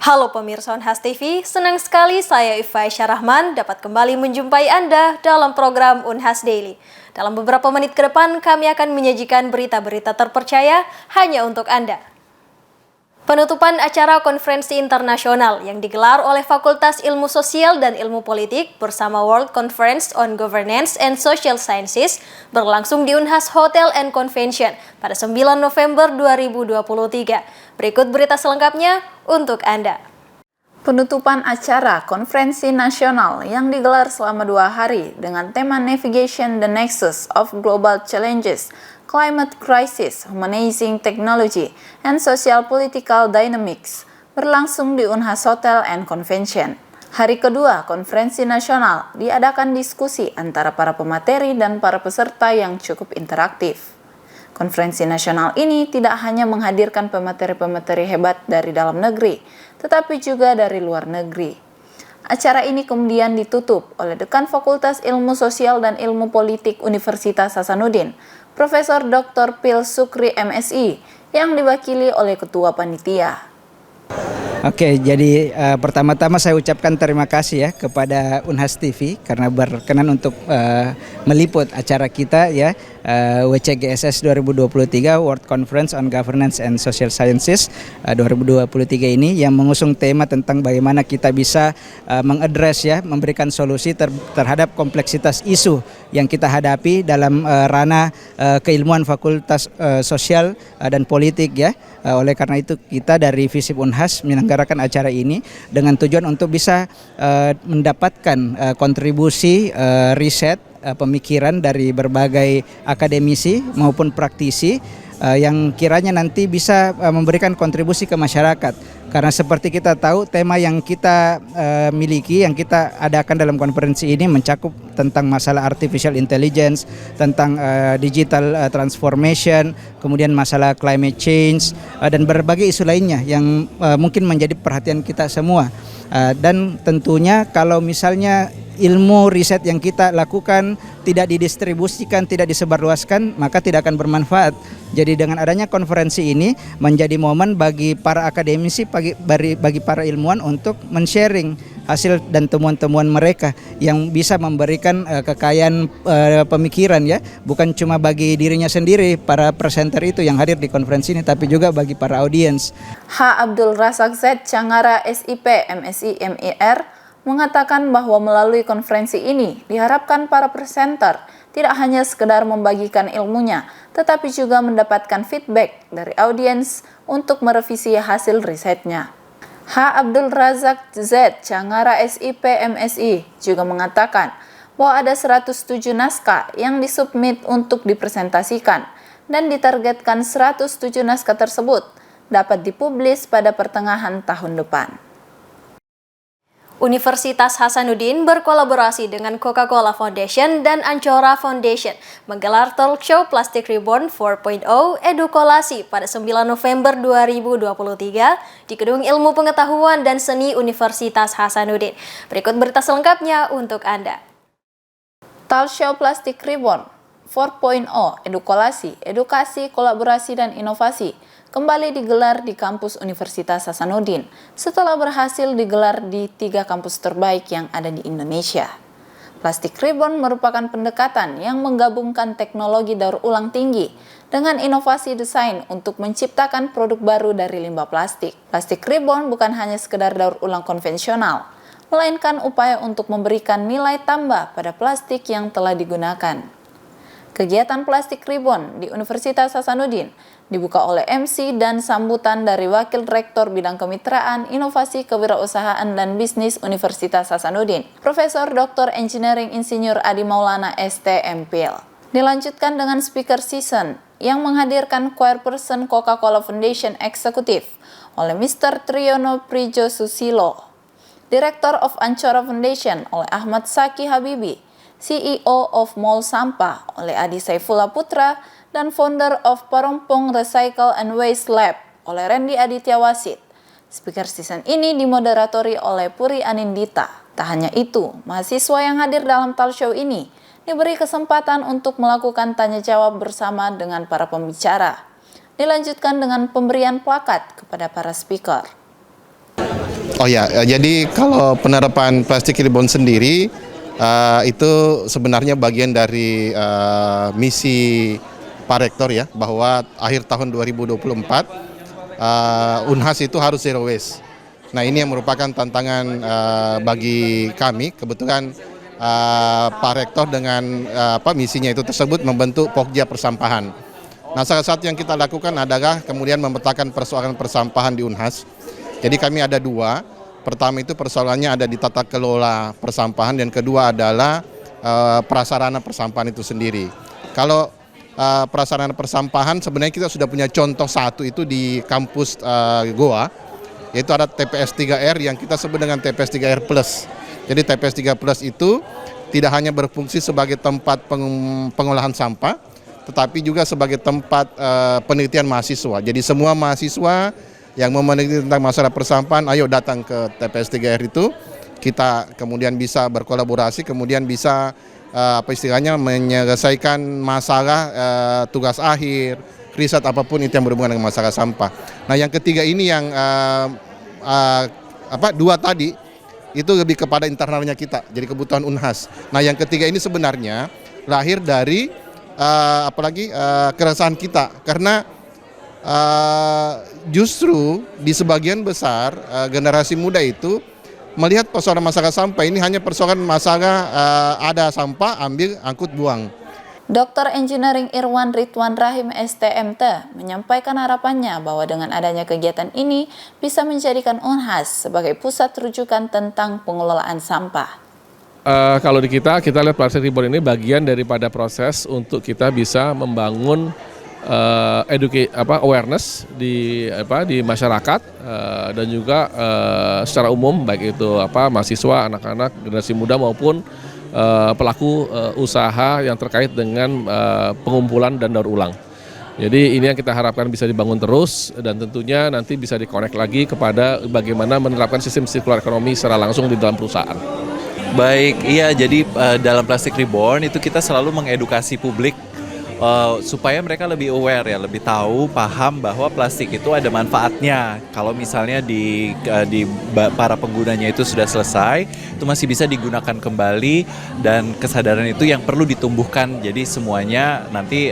Halo pemirsa Unhas TV, senang sekali saya Ifai Syarahman dapat kembali menjumpai Anda dalam program Unhas Daily. Dalam beberapa menit ke depan kami akan menyajikan berita-berita terpercaya hanya untuk Anda. Penutupan acara konferensi internasional yang digelar oleh Fakultas Ilmu Sosial dan Ilmu Politik bersama World Conference on Governance and Social Sciences berlangsung di Unhas Hotel and Convention pada 9 November 2023. Berikut berita selengkapnya untuk Anda. Penutupan acara konferensi nasional yang digelar selama 2 hari dengan tema Navigation the Nexus of Global Challenges, Climate Crisis, Humanizing Technology, and Social Political Dynamics berlangsung di Unhas Hotel and Convention. Hari kedua konferensi nasional diadakan diskusi antara para pemateri dan para peserta yang cukup interaktif. Konferensi nasional ini tidak hanya menghadirkan pemateri-pemateri hebat dari dalam negeri, tetapi juga dari luar negeri. Acara ini kemudian ditutup oleh Dekan Fakultas Ilmu Sosial dan Ilmu Politik Universitas Hasanuddin, Profesor Dr. Pil Sukri MSI, yang diwakili oleh Ketua Panitia. Oke, jadi pertama-tama saya ucapkan terima kasih ya kepada Unhas TV karena berkenan untuk meliput acara kita ya, WCGSS 2023 World Conference on Governance and Social Sciences 2023 ini yang mengusung tema tentang bagaimana kita bisa mengadres ya, memberikan solusi terhadap kompleksitas isu yang kita hadapi dalam ranah keilmuan Fakultas Sosial dan Politik ya. Oleh karena itu kita dari FISIP Unhas menyelenggarakan acara ini dengan tujuan untuk bisa mendapatkan kontribusi riset pemikiran dari berbagai akademisi maupun praktisi yang kiranya nanti bisa memberikan kontribusi ke masyarakat. Karena seperti kita tahu tema yang kita miliki, yang kita adakan dalam konferensi ini mencakup tentang masalah artificial intelligence, tentang digital transformation, kemudian masalah climate change, dan berbagai isu lainnya yang mungkin menjadi perhatian kita semua. Dan tentunya kalau misalnya ilmu riset yang kita lakukan tidak didistribusikan, tidak disebarluaskan, maka tidak akan bermanfaat. Jadi dengan adanya konferensi ini menjadi momen bagi para akademisi, bagi para ilmuwan untuk men-sharing hasil dan temuan-temuan mereka yang bisa memberikan kekayaan pemikiran ya, bukan cuma bagi dirinya sendiri, para presenter itu yang hadir di konferensi ini, tapi juga bagi para audiens. H. Abdul Razak Z, Cangara SIP MSI MIR, mengatakan bahwa melalui konferensi ini diharapkan para presenter tidak hanya sekedar membagikan ilmunya, tetapi juga mendapatkan feedback dari audiens untuk merevisi hasil risetnya. H. Abdul Razak Z, Cangara SIP MSI, juga mengatakan bahwa ada 107 naskah yang disubmit untuk dipresentasikan dan ditargetkan 107 naskah tersebut dapat dipublis pada pertengahan tahun depan. Universitas Hasanuddin berkolaborasi dengan Coca-Cola Foundation dan Ancora Foundation menggelar talk show Plastic Reborn 4.0 Edukolasi pada 9 November 2023 di Gedung Ilmu Pengetahuan dan Seni Universitas Hasanuddin. Berikut berita selengkapnya untuk Anda. Talk show Plastic Reborn 4.0 Edukolasi, Edukasi, Kolaborasi, dan Inovasi kembali digelar di kampus Universitas Hasanuddin setelah berhasil digelar di 3 kampus terbaik yang ada di Indonesia. Plastic Reborn merupakan pendekatan yang menggabungkan teknologi daur ulang tinggi dengan inovasi desain untuk menciptakan produk baru dari limbah plastik. Plastic Reborn bukan hanya sekedar daur ulang konvensional, melainkan upaya untuk memberikan nilai tambah pada plastik yang telah digunakan. Kegiatan Plastic Reborn di Universitas Hasanuddin dibuka oleh MC dan sambutan dari Wakil Rektor Bidang Kemitraan, Inovasi, Kewirausahaan, dan Bisnis Universitas Hasanuddin, Profesor Dr. Engineering Insinyur Adi Maulana STMPil. Dilanjutkan dengan speaker season yang menghadirkan chairperson Coca-Cola Foundation Eksekutif oleh Mr. Triyono Prijo Susilo, Director of Ancora Foundation oleh Ahmad Saki Habibi, CEO of Mall Sampah oleh Adi Saifullah Putra, dan founder of Parompong Recycle and Waste Lab oleh Randy Aditya Wasit. Speaker season ini dimoderatori oleh Puri Anindita. Tak hanya itu, mahasiswa yang hadir dalam talk show ini diberi kesempatan untuk melakukan tanya jawab bersama dengan para pembicara. Dilanjutkan dengan pemberian plakat kepada para speaker. Oh ya, jadi kalau penerapan plastik rebound sendiri itu sebenarnya bagian dari misi Pak Rektor ya, bahwa akhir tahun 2024 Unhas itu harus zero waste. Nah ini yang merupakan tantangan bagi kami. Kebetulan Pak Rektor dengan misinya itu tersebut membentuk Pokja Persampahan. Nah salah satu yang kita lakukan adalah kemudian memetakan persoalan persampahan di Unhas. Jadi kami ada dua. Pertama itu persoalannya ada di tata kelola persampahan, dan kedua adalah prasarana persampahan itu sendiri. Kalau prasarana persampahan sebenarnya kita sudah punya contoh satu itu di kampus Goa, yaitu ada TPS 3R yang kita sebut dengan TPS 3R Plus. Jadi TPS 3 Plus itu tidak hanya berfungsi sebagai tempat pengolahan sampah, tetapi juga sebagai tempat penelitian mahasiswa. Jadi semua mahasiswa yang mau meneliti tentang masalah persampahan, ayo datang ke TPS 3R itu, kita kemudian bisa berkolaborasi, kemudian bisa menyelesaikan masalah tugas akhir, riset apapun itu yang berhubungan dengan masalah sampah. Nah yang ketiga ini yang dua tadi itu lebih kepada internalnya kita, jadi kebutuhan Unhas. Nah yang ketiga ini sebenarnya lahir dari keresahan kita, karena justru di sebagian besar generasi muda itu melihat persoalan masalah sampah ini hanya persoalan masalah ada sampah, ambil, angkut, buang. Dr. Engineering Irwan Ridwan Rahim STMT menyampaikan harapannya bahwa dengan adanya kegiatan ini bisa menjadikan Unhas sebagai pusat rujukan tentang pengelolaan sampah. Kalau di kita lihat plastik rebound ini bagian daripada proses untuk kita bisa membangun awareness di masyarakat dan juga secara umum, baik itu mahasiswa, anak-anak, generasi muda maupun pelaku usaha yang terkait dengan pengumpulan dan daur ulang. Jadi ini yang kita harapkan bisa dibangun terus, dan tentunya nanti bisa dikonek lagi kepada bagaimana menerapkan sistem sirkular ekonomi secara langsung di dalam perusahaan. Baik, iya, jadi dalam Plastic Reborn itu kita selalu mengedukasi publik supaya mereka lebih aware ya, lebih tahu, paham bahwa plastik itu ada manfaatnya. Kalau misalnya di para penggunanya itu sudah selesai, itu masih bisa digunakan kembali, dan kesadaran itu yang perlu ditumbuhkan. Jadi semuanya nanti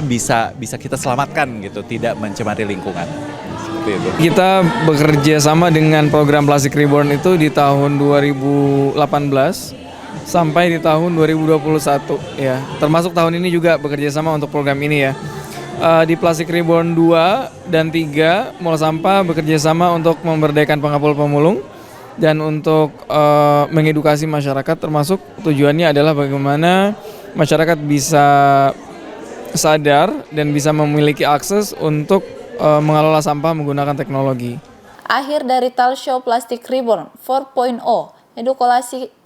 bisa kita selamatkan gitu, tidak mencemari lingkungan. Seperti itu. Kita bekerja sama dengan program Plastic Reborn itu di tahun 2018 sampai di tahun 2021 ya. Termasuk tahun ini juga bekerja sama untuk program ini ya. Di Plastic Reborn 2 dan 3 Mall Sampah bekerja sama untuk memberdayakan pengapul pemulung dan untuk mengedukasi masyarakat, termasuk tujuannya adalah bagaimana masyarakat bisa sadar dan bisa memiliki akses untuk mengelola sampah menggunakan teknologi. Akhir dari Talkshow Plastic Reborn 4.0,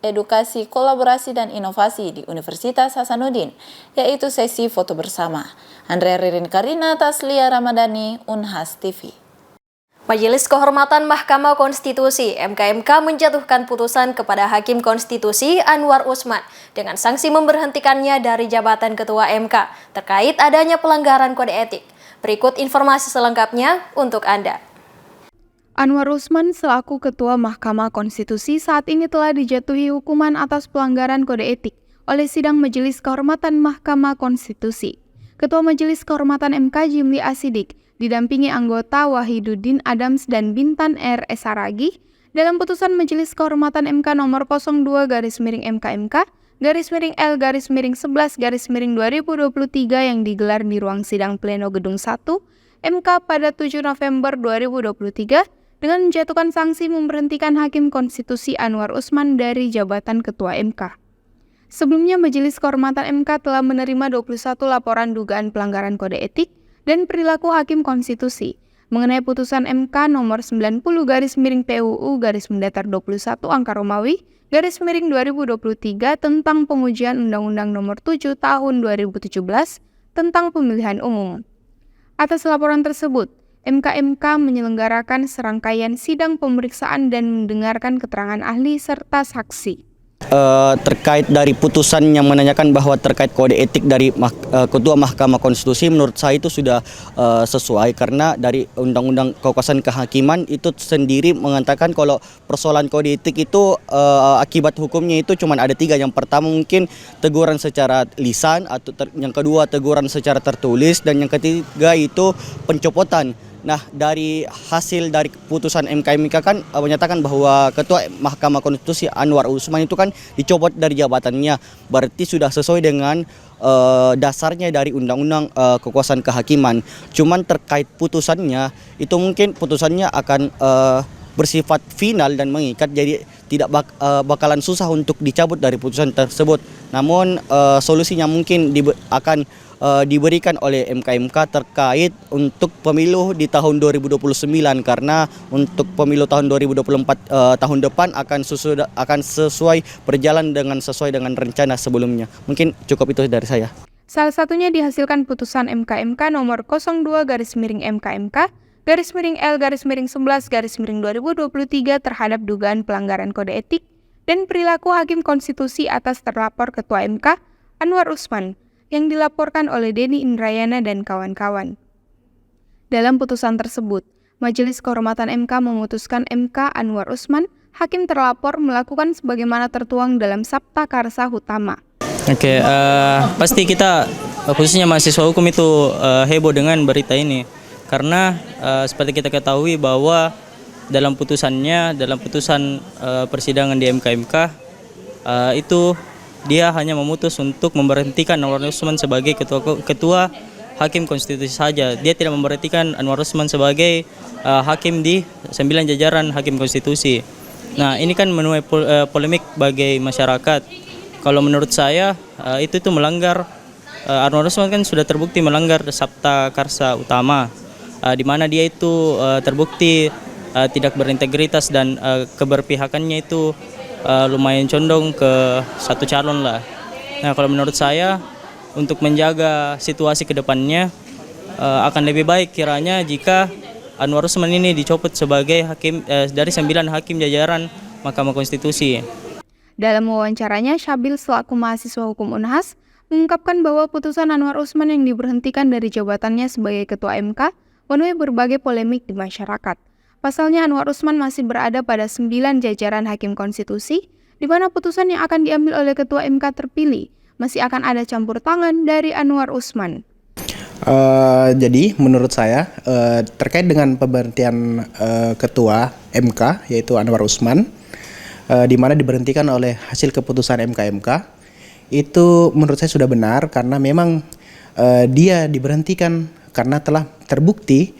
edukasi, kolaborasi, dan inovasi di Universitas Hasanuddin, yaitu sesi foto bersama. Andrea Ririn Karina Taslia Ramadhani, Unhas TV. Majelis Kehormatan Mahkamah Konstitusi (MKMK) menjatuhkan putusan kepada Hakim Konstitusi Anwar Usman dengan sanksi memberhentikannya dari jabatan Ketua MK terkait adanya pelanggaran kode etik. Berikut informasi selengkapnya untuk Anda. Anwar Usman selaku Ketua Mahkamah Konstitusi saat ini telah dijatuhi hukuman atas pelanggaran kode etik oleh Sidang Majelis Kehormatan Mahkamah Konstitusi. Ketua Majelis Kehormatan MK Jimli Asidik didampingi anggota Wahiduddin Adams dan Bintan R. Esaragih dalam putusan Majelis Kehormatan MK nomor 02-MK-L-11-11-2023 yang digelar di ruang sidang pleno Gedung 1 MK pada 7 November 2023 dengan menjatuhkan sanksi memberhentikan Hakim Konstitusi Anwar Usman dari jabatan Ketua MK. Sebelumnya, Majelis Kehormatan MK telah menerima 21 laporan dugaan pelanggaran kode etik dan perilaku Hakim Konstitusi mengenai putusan MK nomor 90/PUU/21 angka Romawi /2023 tentang pengujian Undang-Undang nomor 7 tahun 2017 tentang pemilihan umum. Atas laporan tersebut, MKMK menyelenggarakan serangkaian sidang pemeriksaan dan mendengarkan keterangan ahli serta saksi. Terkait dari putusan yang menanyakan bahwa terkait kode etik dari Ketua Mahkamah Konstitusi, menurut saya itu sudah sesuai karena dari Undang-Undang Kekuasaan Kehakiman itu sendiri mengatakan kalau persoalan kode etik itu akibat hukumnya itu cuma ada 3. Yang pertama mungkin teguran secara lisan, atau yang kedua teguran secara tertulis, dan yang ketiga itu pencopotan. Nah, dari hasil dari putusan MK kan menyatakan bahwa Ketua Mahkamah Konstitusi Anwar Usman itu kan dicopot dari jabatannya. Berarti sudah sesuai dengan dasarnya dari Undang-Undang Kekuasaan Kehakiman. Cuman terkait putusannya, itu mungkin putusannya akan bersifat final dan mengikat, jadi tidak bakalan susah untuk dicabut dari putusan tersebut. Namun solusinya mungkin akan diberikan oleh MK terkait untuk pemilu di tahun 2029, karena untuk pemilu tahun 2024 tahun depan akan sesuai berjalan sesuai dengan rencana sebelumnya. Mungkin cukup itu dari saya. Salah satunya dihasilkan putusan MK nomor 02-MK-L-11-2023 terhadap dugaan pelanggaran kode etik dan perilaku Hakim Konstitusi atas terlapor Ketua MK Anwar Usman yang dilaporkan oleh Denny Indrayana dan kawan-kawan. Dalam putusan tersebut, Majelis Kehormatan MK memutuskan MK Anwar Usman, hakim terlapor, melakukan sebagaimana tertuang dalam Sabta Karsa Hutama. Pasti kita khususnya mahasiswa hukum itu heboh dengan berita ini, karena seperti kita ketahui bahwa dalam putusan persidangan di MK itu dia hanya memutus untuk memberhentikan Anwar Usman sebagai ketua Hakim Konstitusi saja. Dia tidak memberhentikan Anwar Usman sebagai hakim di 9 jajaran Hakim Konstitusi. Nah, ini kan menuai polemik bagi masyarakat. Kalau menurut saya itu melanggar, Anwar Usman kan sudah terbukti melanggar Sabta Karsa Utama, di mana dia itu terbukti tidak berintegritas dan keberpihakannya itu lumayan condong ke satu calon lah. Nah, kalau menurut saya untuk menjaga situasi ke depannya akan lebih baik kiranya jika Anwar Usman ini dicopot sebagai hakim dari 9 hakim jajaran Mahkamah Konstitusi. Dalam wawancaranya, Syabil selaku mahasiswa hukum Unhas mengungkapkan bahwa putusan Anwar Usman yang diberhentikan dari jabatannya sebagai Ketua MK menuai berbagai polemik di masyarakat. Pasalnya Anwar Usman masih berada pada 9 jajaran Hakim Konstitusi, di mana putusan yang akan diambil oleh Ketua MK terpilih masih akan ada campur tangan dari Anwar Usman. Jadi menurut saya terkait dengan pemberhentian Ketua MK yaitu Anwar Usman, di mana diberhentikan oleh hasil keputusan MK itu menurut saya sudah benar, karena memang dia diberhentikan karena telah terbukti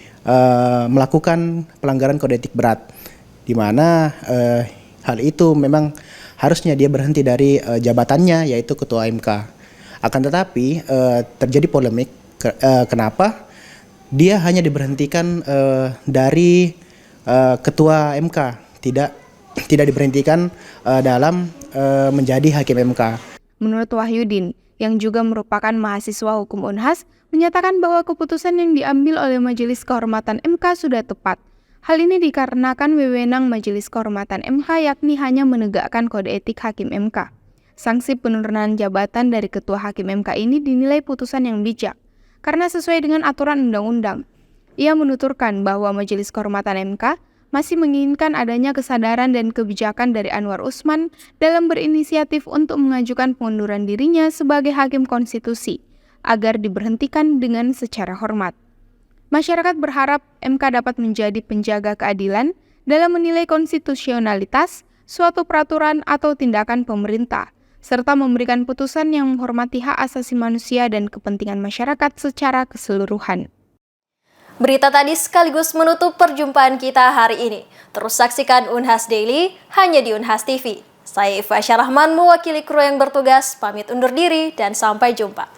melakukan pelanggaran kode etik berat, di mana hal itu memang harusnya dia berhenti dari jabatannya yaitu Ketua MK. Akan tetapi terjadi polemik kenapa dia hanya diberhentikan dari Ketua MK, tidak diberhentikan dalam menjadi Hakim MK. Menurut Wahyudin, yang juga merupakan mahasiswa hukum Unhas, menyatakan bahwa keputusan yang diambil oleh Majelis Kehormatan MK sudah tepat. Hal ini dikarenakan wewenang Majelis Kehormatan MK yakni hanya menegakkan kode etik Hakim MK. Sanksi penurunan jabatan dari Ketua Hakim MK ini dinilai putusan yang bijak, karena sesuai dengan aturan undang-undang. Ia menuturkan bahwa Majelis Kehormatan MK masih menginginkan adanya kesadaran dan kebijakan dari Anwar Usman dalam berinisiatif untuk mengajukan pengunduran dirinya sebagai Hakim Konstitusi, agar diberhentikan dengan secara hormat. Masyarakat berharap MK dapat menjadi penjaga keadilan dalam menilai konstitusionalitas suatu peraturan atau tindakan pemerintah, serta memberikan putusan yang menghormati hak asasi manusia dan kepentingan masyarakat secara keseluruhan. Berita tadi sekaligus menutup perjumpaan kita hari ini. Terus saksikan Unhas Daily hanya di Unhas TV. Saya Iva Syarahman mewakili kru yang bertugas, pamit undur diri dan sampai jumpa.